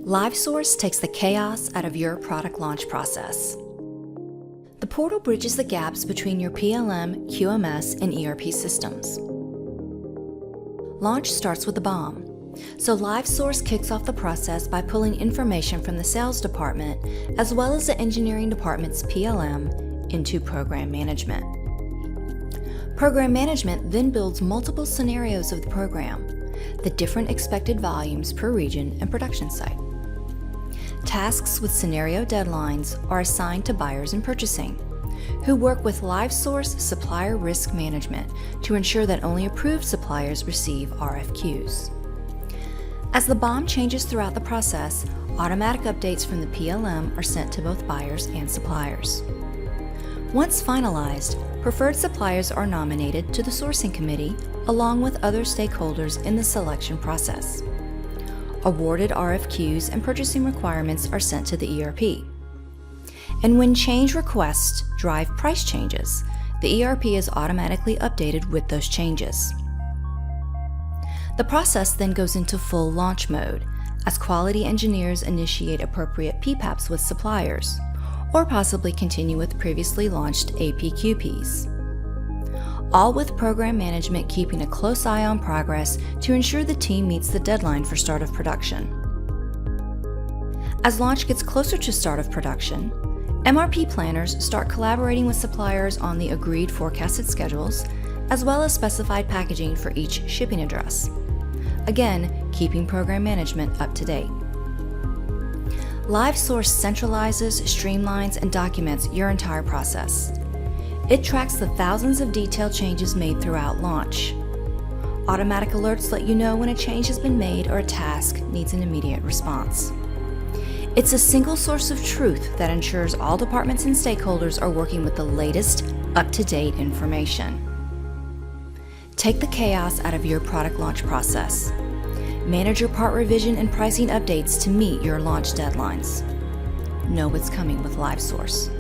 LiveSource takes the chaos out of your product launch process. The portal bridges the gaps between your PLM, QMS, and ERP systems. Launch starts with the BOM, so LiveSource kicks off the process by pulling information from the sales department as well as the engineering department's PLM into program management. Program management then builds multiple scenarios of the program, the different expected volumes per region and production site. Tasks with scenario deadlines are assigned to buyers and purchasing, who work with LiveSource Supplier Risk Management to ensure that only approved suppliers receive RFQs. As the BOM changes throughout the process, automatic updates from the PLM are sent to both buyers and suppliers. Once finalized, preferred suppliers are nominated to the sourcing committee along with other stakeholders in the selection process. Awarded RFQs and purchasing requirements are sent to the ERP. And when change requests drive price changes, the ERP is automatically updated with those changes. The process then goes into full launch mode as quality engineers initiate appropriate PPAPs with suppliers, or possibly continue with previously launched APQPs. All with program management keeping a close eye on progress to ensure the team meets the deadline for start of production. As launch gets closer to start of production, MRP planners start collaborating with suppliers on the agreed forecasted schedules, as well as specified packaging for each shipping address. Again, keeping program management up to date. LiveSource centralizes, streamlines, and documents your entire process. It tracks the thousands of detailed changes made throughout launch. Automatic alerts let you know when a change has been made or a task needs an immediate response. It's a single source of truth that ensures all departments and stakeholders are working with the latest, up-to-date information. Take the chaos out of your product launch process. Manage your part revision and pricing updates to meet your launch deadlines. Know what's coming with LiveSource.